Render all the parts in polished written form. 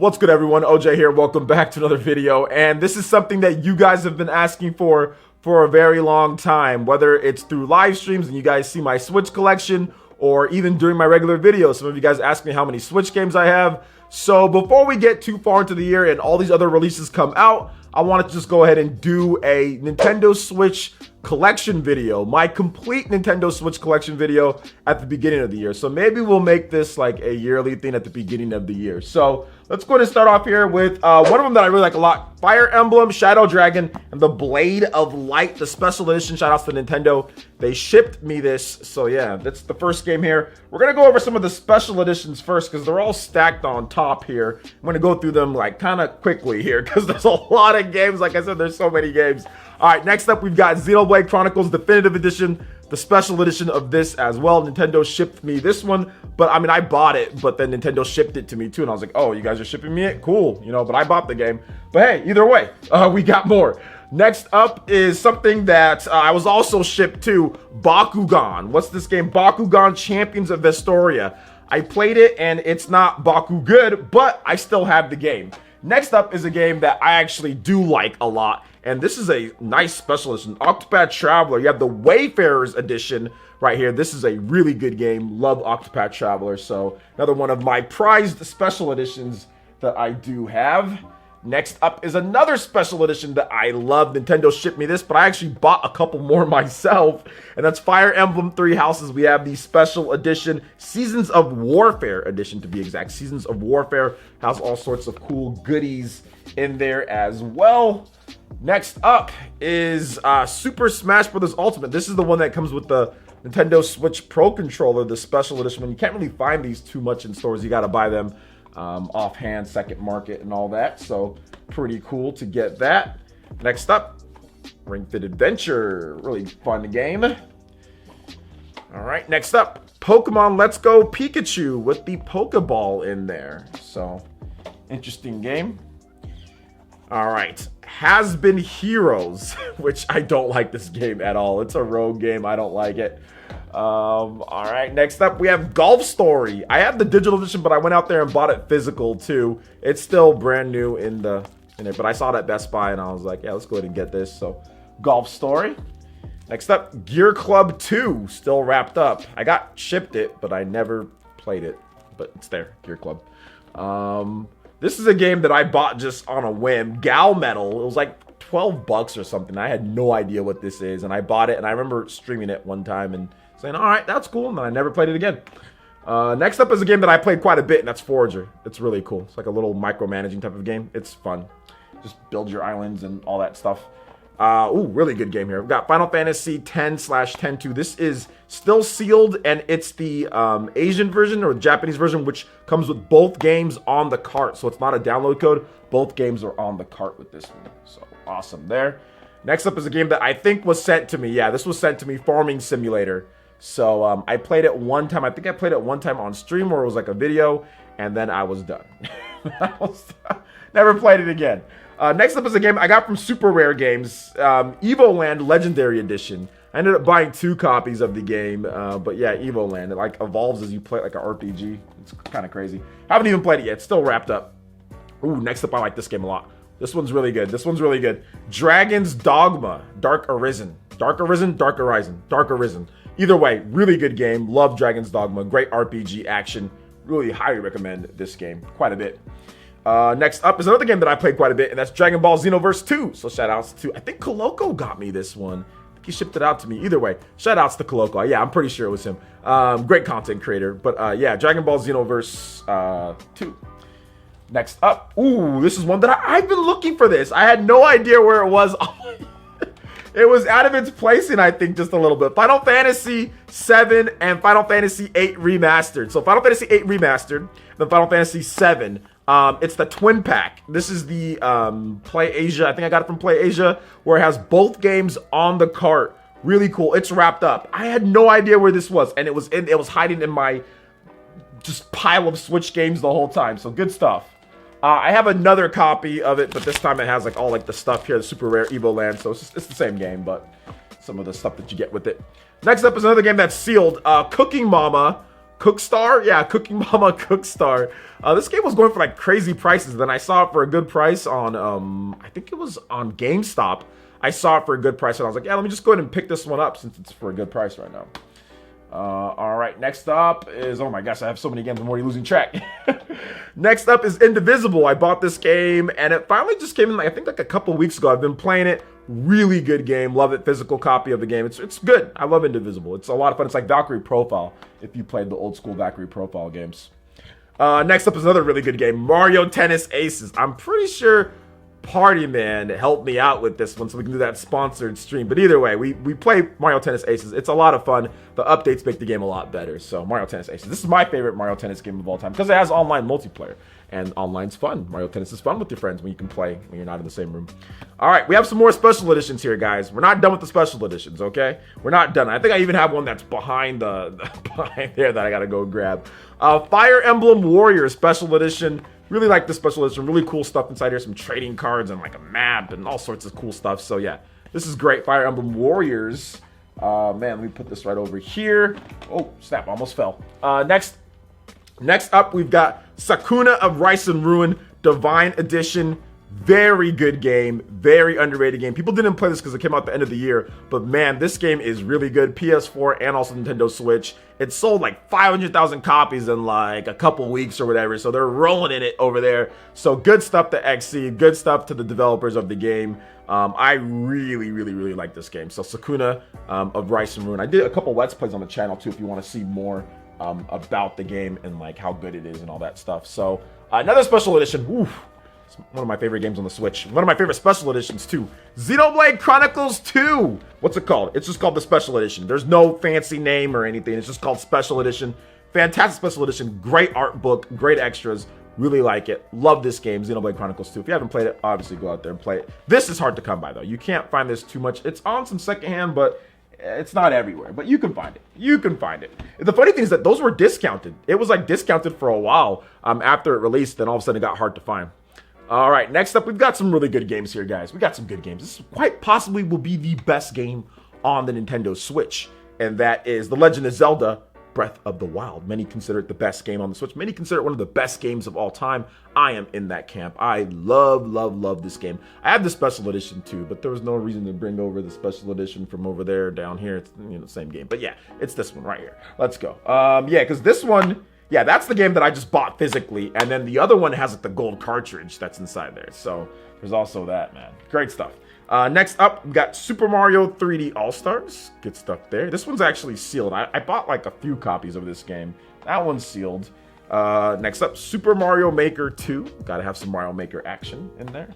What's good, everyone? OJ here. Welcome back to another video. And this is something that you guys have been asking for a very long time, whether it's through live streams and you guys see my Switch collection, or even during my regular videos. Some of you guys ask me how many Switch games I have. So before we get too far into the year and all these other releases come out, I wanted to just go ahead and do a Nintendo Switch collection video, my complete Nintendo Switch collection video at the beginning of the year. So maybe we'll make this like a yearly thing at the beginning of the year. So let's go ahead and start off here with one of them that I really like a lot: Fire Emblem, Shadow Dragon, and the Blade of Light, the special edition. Shout outs to Nintendo. They shipped me this. So yeah, that's the first game here. We're gonna go over some of the special editions first because they're all stacked on top here. I'm gonna go through them like kind of quickly here because there's a lot of games. Like I said, there's so many games. All right, next up, we've got Xenoblade Chronicles Definitive Edition, the special edition of this as well. Nintendo shipped me this one, but I mean, I bought it, but then Nintendo shipped it to me too, and I was like, oh, you guys are shipping me it? Cool, you know, but I bought the game. But hey, either way, we got more. Next up is something that I was also shipped to, Bakugan. What's this game? Bakugan Champions of Vestoria. I played it, and it's not Baku good, but I still have the game. Next up is a game that I actually do like a lot, and this is a nice special edition, Octopath Traveler. You have the Wayfarers edition right here. This is a really good game. Love Octopath Traveler, so another one of my prized special editions that I do have. Next up is another special edition that I love. Nintendo shipped me this, but I actually bought a couple more myself, and that's Fire Emblem Three Houses. We have the special edition, Seasons of Warfare edition to be exact. Seasons of Warfare has all sorts of cool goodies in there as well. Next up is Super Smash Bros. Ultimate. This is the one that comes with the Nintendo Switch Pro Controller, the special edition. And you can't really find these too much in stores. You got to buy them offhand, second market, and all that. So pretty cool to get that. Next up, Ring Fit Adventure. Really fun game. All right, next up, Pokemon Let's Go Pikachu with the Pokeball in there. So interesting game. All right, Has Been Heroes, which I don't like this game at all. It's a rogue game. I don't like it. All right, next up we have Golf Story. I have the digital edition, but I went out there and bought it physical too. It's still brand new in it, but I saw it at Best Buy and I was like, yeah, let's go ahead and get this. So Golf Story. Next up, Gear Club 2, still wrapped up. I got shipped it, but I never played it, but it's there, Gear Club. This is a game that I bought just on a whim. Gal Metal. It was like 12 bucks or something. I had no idea what this is, and I bought it, and I remember streaming it one time and saying, all right, that's cool, and then I never played it again. Next up is a game that I played quite a bit, and that's Forager. It's really cool. It's like a little micromanaging type of game. It's fun. Just build your islands and all that stuff. Ooh, really good game here. We've got Final Fantasy X/10-2. This is still sealed, and it's the Asian version or the Japanese version, which comes with both games on the cart. So it's not a download code. Both games are on the cart with this one. So awesome there. Next up is a game that I think was sent to me. Yeah, this was sent to me, Farming Simulator. So I played it one time. I think I played it one time on stream where it was like a video, and then I was done. Never played it again. Next up is a game I got from Super Rare Games, Evoland Legendary Edition. I ended up buying 2 copies of the game, but yeah, Evoland. It like evolves as you play it like an RPG. It's kind of crazy. Haven't even played it yet. It's still wrapped up. Ooh, next up, I like this game a lot. This one's really good. This one's really good. Dragon's Dogma, Dark Arisen. Dark Arisen, Dark Horizon, Dark Arisen. Either way, really good game. Love Dragon's Dogma. Great RPG action. Really highly recommend this game quite a bit. Next up is another game that I played quite a bit, and that's Dragon Ball Xenoverse 2. So shout outs to, I think Coloco got me this one. I think he shipped it out to me. Either way, shout outs to Coloco. Yeah, I'm pretty sure it was him. Great content creator. But yeah, Dragon Ball Xenoverse 2. Next up, ooh, this is one that I've been looking for this. I had no idea where it was. It was out of its placing, I think, just a little bit. Final Fantasy VII and Final Fantasy VIII Remastered. So Final Fantasy VIII Remastered, then Final Fantasy VII. It's the twin pack. This is the Play Asia. I think I got it from Play Asia, where it has both games on the cart. Really cool. It's wrapped up. I had no idea where this was, and it was hiding in my just pile of Switch games the whole time. So good stuff. I have another copy of it, but this time it has like all like the stuff here, the Super Rare Evoland. So it's the same game, but some of the stuff that you get with it. Next up is another game that's sealed. Cooking Mama Cookstar? Yeah, Cooking Mama Cookstar. This game was going for like crazy prices. Then I saw it for a good price on, I think it was on GameStop. I saw it for a good price and I was like, yeah, let me just go ahead and pick this one up since it's for a good price right now. All right, next up is, oh my gosh, I have so many games, I'm already losing track. Next up is Indivisible. I bought this game and it finally just came in, like, I think like a couple weeks ago. I've been playing it. Really good game. Love it. Physical copy of the game. It's good. I love Indivisible. It's a lot of fun. It's like Valkyrie Profile if you played the old school Valkyrie Profile games. Next up is another really good game, Mario Tennis Aces. I'm pretty sure Party Man helped me out with this one so we can do that sponsored stream. But either way, we play Mario Tennis Aces. It's a lot of fun. The updates make the game a lot better. So Mario Tennis Aces. This is my favorite Mario Tennis game of all time because it has online multiplayer. And online's fun. Mario Tennis is fun with your friends when you can play when you're not in the same room. All right, we have some more special editions here, guys. We're not done with the special editions, okay? We're not done. I think I even have one that's behind behind there that I gotta go grab. Fire Emblem Warriors special edition. Really like this special edition. Really cool stuff inside here. Some trading cards and like a map and all sorts of cool stuff. So yeah, this is great. Fire Emblem Warriors. Man, let me put this right over here. Oh, snap, almost fell. Next up, we've got Sakuna of Rice and Ruin Divine Edition. Very good game. Very underrated game. People didn't play this because it came out at the end of the year. But man, this game is really good. PS4 and also Nintendo Switch. It sold like 500,000 copies in like a couple weeks or whatever. So they're rolling in it over there. So good stuff to XC. Good stuff to the developers of the game. I really like this game. So Sakuna of Rice and Ruin. I did a couple Let's Plays on the channel too if you want to see more about the game and like how good it is and all that stuff. So another special edition. Oof, it's one of my favorite games on the Switch. One of my favorite special editions too. Xenoblade Chronicles 2. What's it called? It's just called the special edition. There's no fancy name or anything. It's just called special edition. Fantastic special edition. Great art book. Great extras. Really like it. Love this game, Xenoblade Chronicles 2. If you haven't played it, obviously go out there and play it. This is hard to come by though. You can't find this too much. It's on some secondhand, but it's not everywhere, but you can find it. You can find it. The funny thing is that those were discounted. It was like discounted for a while after it released, then all of a sudden it got hard to find. All right, next up, we've got some really good games here, guys. We got some good games. This quite possibly will be the best game on the Nintendo Switch, and that is The Legend of Zelda Breath of the Wild. Many consider it the best game on the Switch. Many consider it one of the best games of all time. I am in that camp. I love this game. I have the special edition too, but there was no reason to bring over the special edition from over there down here. It's, you know, the same game. But yeah, it's this one right here. Let's go. Yeah, because this one, yeah, that's the game that I just bought physically, and then the other one has like the gold cartridge that's inside there. So there's also that, man. Great stuff. Next up, we got Super Mario 3D All-Stars. Good stuff there. This one's actually sealed. I bought like a few copies of this game. That one's sealed. Next up, Super Mario Maker 2. Gotta have some Mario Maker action in there.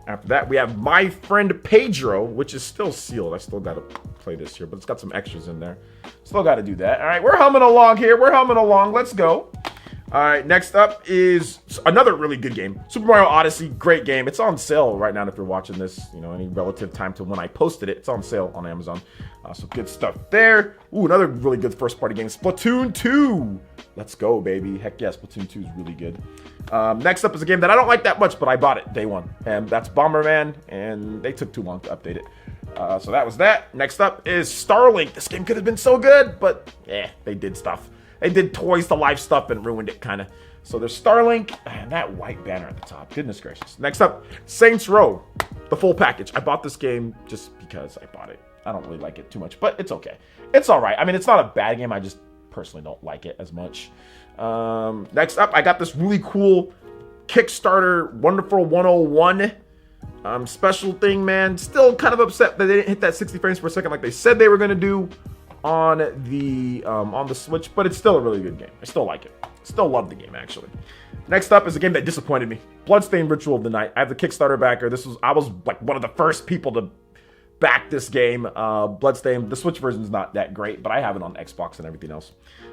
After that, we have My Friend Pedro, which is still sealed. I still gotta play this here, but it's got some extras in there. Still gotta do that. All right, we're humming along here. We're humming along. Let's go. All right, next up is another really good game, Super Mario Odyssey. Great game. It's on sale right now if you're watching this, you know, any relative time to when I posted it. It's on sale on Amazon. So good stuff there. Ooh, another really good first-party game, Splatoon 2. Let's go, baby. Heck yeah, Splatoon 2 is really good. Next up is a game that I don't like that much, but I bought it day one, and that's Bomberman, and they took too long to update it. So that was that. Next up is Starlink. This game could have been so good, but yeah, they did stuff. They did Toys to Life stuff and ruined it, kind of. So there's Starlink and that white banner at the top. Goodness gracious. Next up, Saints Row, the full package. I bought this game just because I bought it. I don't really like it too much, but it's okay. It's all right. I mean, it's not a bad game. I just personally don't like it as much. Next up, I got this really cool Kickstarter Wonderful 101 special thing, man. Still kind of upset that they didn't hit that 60 frames per second like they said they were going to do on the Switch, but it's still a really good game. I still like it. Still love the game, actually. Next up is a game that disappointed me. Bloodstained Ritual of the Night. I have the Kickstarter backer. I was like one of the first people to back this game. Bloodstained. The Switch version is not that great, but I have it on Xbox and everything else.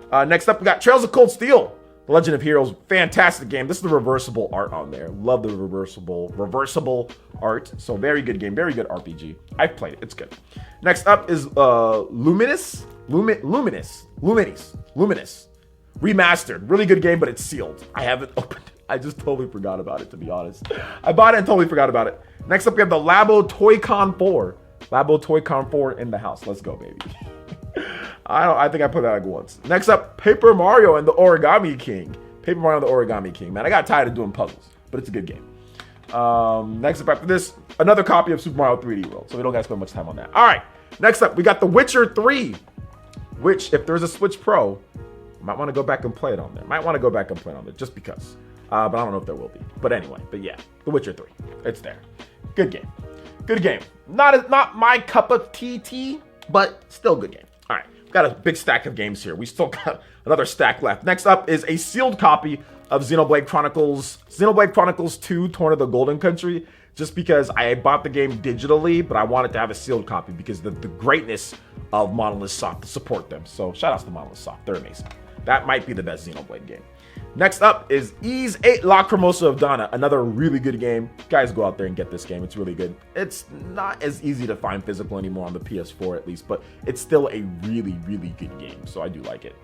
Next up, we got Trails of Cold Steel. The Legend of Heroes, fantastic game. This is the reversible art on there. Love the reversible art. So very good game, very good RPG. I've played it, it's good. Next up is Luminous Remastered. Really good game, but it's sealed. I haven't opened it. I just totally forgot about it, to be honest. I bought it and totally forgot about it. Next up, we have the Labo Toy-Con 4. Labo Toy-Con 4 in the house. Let's go, baby. I think I put that like once. Next up, Paper Mario and the Origami King. Paper Mario and the Origami King. Man, I got tired of doing puzzles, but it's a good game. Next up after this, another copy of Super Mario 3D World. So we don't gotta spend much time on that. All right, next up, we got The Witcher 3, which if there's a Switch Pro, you might want to go back and play it on there. Might want to go back and play it on there just because. But I don't know if there will be. But anyway, but yeah, The Witcher 3, it's there. Good game. Good game. Not my cup of tea, but still good game. All right, we've got a big stack of games here. We still got another stack left. Next up is a sealed copy of Xenoblade Chronicles 2, Torn of the Golden Country, just because I bought the game digitally, but I wanted to have a sealed copy because the greatness of Monolith Soft to support them. So shout outs to Monolith Soft, they're amazing. That might be the best Xenoblade game. Next up is Ys 8 Lacrimosa of Dana, another really good game. Guys, go out there and get this game. It's really good. It's not as easy to find physical anymore on the PS4 at least, but it's still a really, really good game, so I do like it.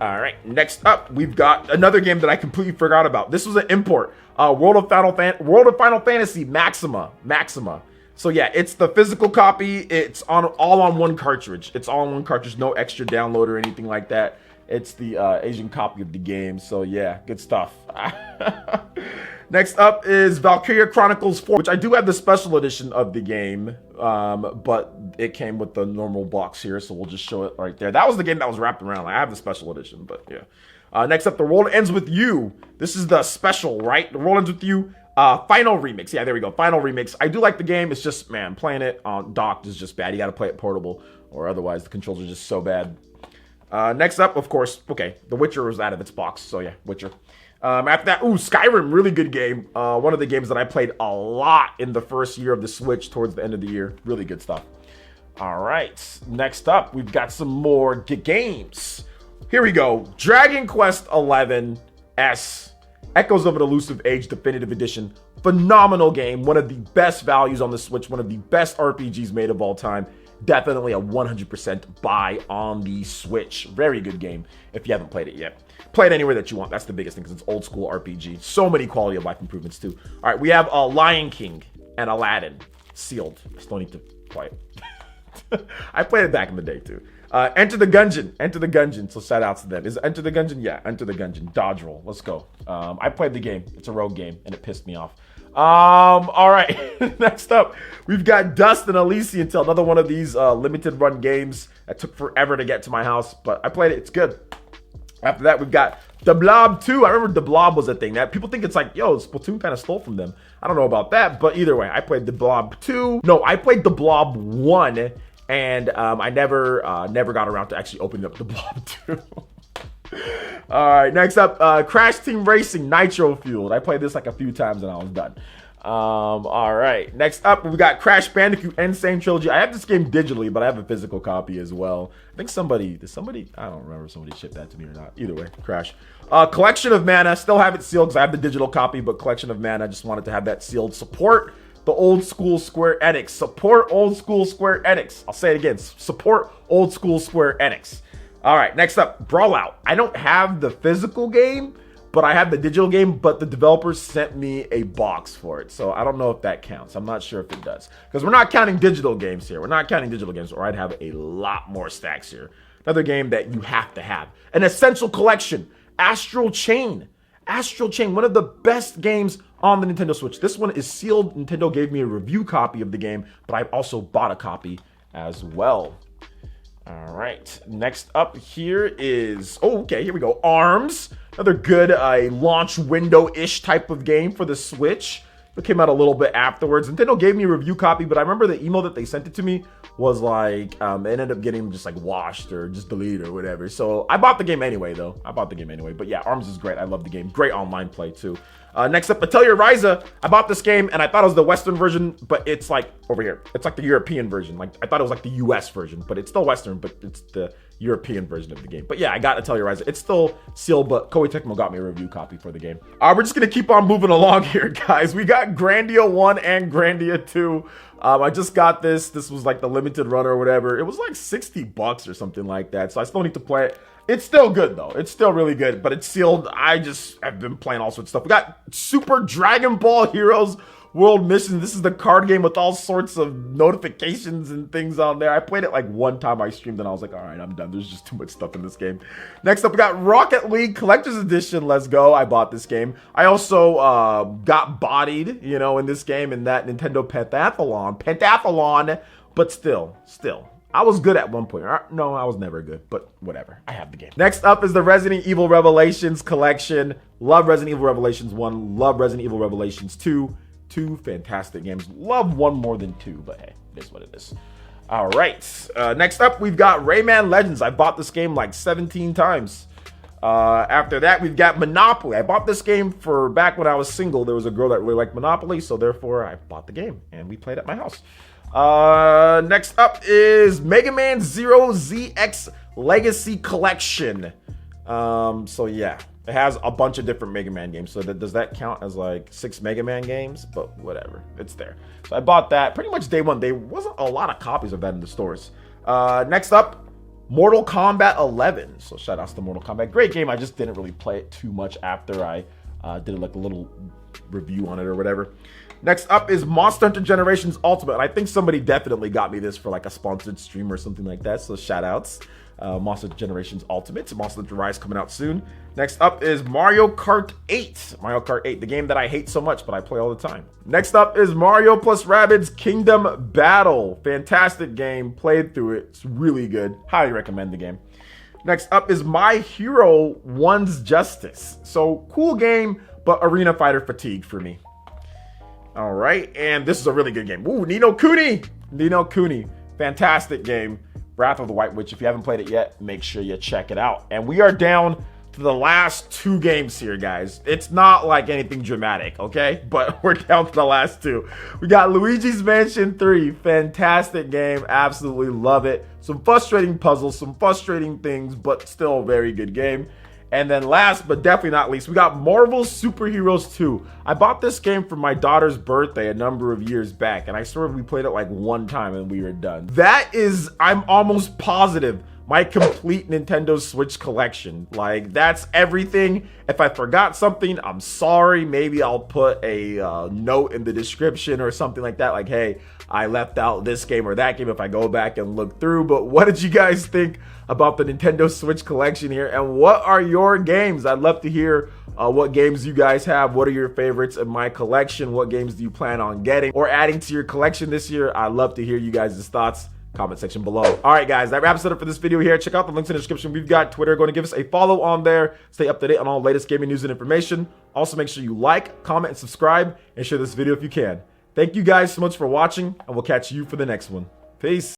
All right, next up, we've got another game that I completely forgot about. This was an import, World of Final Fantasy Maxima. So yeah, it's the physical copy. It's all on one cartridge. It's all on one cartridge, no extra download or anything like that. It's the Asian copy of the game. So yeah, good stuff. Next up is Valkyria Chronicles 4, which I do have the special edition of the game, but it came with the normal box here, so we'll just show it right there. That was the game that was wrapped around. I have the special edition, but yeah. Next up, The World Ends With You. This is the special, right? The World Ends With You Final Remix. Yeah, there we go. Final Remix. I do like the game. It's just, man, playing it on docked is just bad. You got to play it portable, or otherwise the controls are just so bad. Next up, of course, okay, The Witcher was out of its box, so yeah, Witcher. After that, Skyrim, really good game. One of the games that I played a lot in the first year of the Switch towards the end of the year. Really good stuff. All right, next up, we've got some more games. Here we go. Dragon Quest XI S, Echoes of an Elusive Age Definitive Edition. Phenomenal game. One of the best values on the Switch. One of the best RPGs made of all time. Definitely a 100% buy on the Switch. Very good game if you haven't played it yet. Play it anywhere that you want. That's the biggest thing because it's old school RPG. So many quality of life improvements too. All right, we have Lion King and Aladdin sealed. I still need to play it. I played it back in the day too. Enter the Gungeon. So shout outs to them. Is it Enter the Gungeon? Yeah, Enter the Gungeon. Dodge roll. Let's go. I played the game. It's a rogue game and it pissed me off. All right. Next up, we've got Dust and Elysian Tale, another one of these limited run games that took forever to get to my house, but I played it. It's good. After that, we've got The Blob 2. I remember The Blob was a thing that people think it's like, yo, Splatoon kind of stole from them. I don't know about that, but either way, I played The Blob 2. No, I played The Blob 1, and I never got around to actually opening up The Blob 2. All right, next up, Crash Team Racing Nitro Fueled. I played this like a few times and I was done. All right, next up, we got Crash Bandicoot Insane Trilogy. I have this game digitally, but I have a physical copy as well. I think I don't remember if somebody shipped that to me or not. Either way, Crash. Collection of Mana, still have it sealed because I have the digital copy, but Collection of Mana, just wanted to have that sealed. Support the old school Square Enix. Support old school Square Enix. I'll say it again, support old school Square Enix. All right, next up, Brawlout. I don't have the physical game, but I have the digital game, but the developers sent me a box for it. So I don't know if that counts. I'm not sure if it does. Because we're not counting digital games here. We're not counting digital games, or I'd have a lot more stacks here. Another game that you have to have. An essential collection, Astral Chain. Astral Chain, one of the best games on the Nintendo Switch. This one is sealed. Nintendo gave me a review copy of the game, but I've also bought a copy as well. All right, next up here is, here we go, ARMS. Another good launch window-ish type of game for the Switch. It came out a little bit afterwards. Nintendo gave me a review copy, but I remember the email that they sent it to me was like, it ended up getting just like washed or just deleted or whatever. So I bought the game anyway, though. But yeah, ARMS is great. I love the game. Great online play, too. Next up, Atelier Ryza. I bought this game, and I thought it was the Western version, but it's like over here. It's like the European version. Like I thought it was like the US version, but it's still Western, but it's the European version of the game. But yeah, I got Atelier Ryza. It's still sealed, but Koei Tecmo got me a review copy for the game. We're just going to keep on moving along here, guys. We got Grandia 1 and Grandia 2. I just got this. This was like the limited run or whatever. It was like $60 or something like that, so I still need to play it. It's still good, though. It's still really good, but it's sealed. I just have been playing all sorts of stuff. We got Super Dragon Ball Heroes world missions. This is the card game with all sorts of notifications and things on there. I played it like one time I streamed and I was like, all right, I'm done. There's just too much stuff in this game. Next up, we got Rocket League Collector's Edition. Let's go. I bought this game. I also got bodied, you know, in this game in that Nintendo Pentathlon, but still. I was good at one point. No, I was never good, but whatever. I have the game. Next up is the Resident Evil Revelations collection. Love Resident Evil Revelations 1. Love Resident Evil Revelations 2. Two fantastic games. Love one more than two, but hey, it is what it is. All right. Next up, we've got Rayman Legends. I bought this game like 17 times. After that, we've got Monopoly. I bought this game for back when I was single. There was a girl that really liked Monopoly, so therefore I bought the game, and we played at my house. Next up is Mega Man Zero ZX Legacy Collection. So yeah, it has a bunch of different Mega Man games. So does that count as like 6 Mega Man games? But whatever, it's there. So I bought that pretty much day one. There wasn't a lot of copies of that in the stores. Next up, Mortal Kombat 11. So shout outs to Mortal Kombat. Great game. I just didn't really play it too much after I did like a little review on it or whatever. Next up is Monster Hunter Generations Ultimate. And I think somebody definitely got me this for like a sponsored stream or something like that. So shout outs. Monster Hunter Generations Ultimate. Monster Hunter Rise coming out soon. Next up is Mario Kart 8. Mario Kart 8, the game that I hate so much, but I play all the time. Next up is Mario plus Rabbids Kingdom Battle. Fantastic game. Played through it. It's really good. Highly recommend the game. Next up is My Hero One's Justice. So cool game, but arena fighter fatigue for me. All right, and this is a really good game. Ooh, Ni no Kuni. Ni no Kuni. Fantastic game. Wrath of the White Witch. If you haven't played it yet, make sure you check it out. And we are down to the last 2 games here, guys. It's not like anything dramatic, okay? But we're down to the last 2. We got Luigi's Mansion 3. Fantastic game. Absolutely love it. Some frustrating puzzles, some frustrating things, but still a very good game. And then last, but definitely not least, we got Marvel Super Heroes 2. I bought this game for my daughter's birthday a number of years back, and I swear we played it like one time and we were done. That is, I'm almost positive, my complete Nintendo Switch collection. Like, that's everything. If I forgot something, I'm sorry. Maybe I'll put a note in the description or something like that. Like, hey, I left out this game or that game if I go back and look through. But what did you guys think about the Nintendo Switch collection here? And what are your games? I'd love to hear what games you guys have. What are your favorites in my collection? What games do you plan on getting or adding to your collection this year? I'd love to hear you guys' thoughts. Comment section below. All right, guys, that wraps it up for this video here. Check out the links in the description. We've got Twitter. Going to give us a follow on there. Stay up to date on all the latest gaming news and information. Also, make sure you like, comment, and subscribe, and share this video if you can. Thank you guys so much for watching, and we'll catch you for the next one. Peace.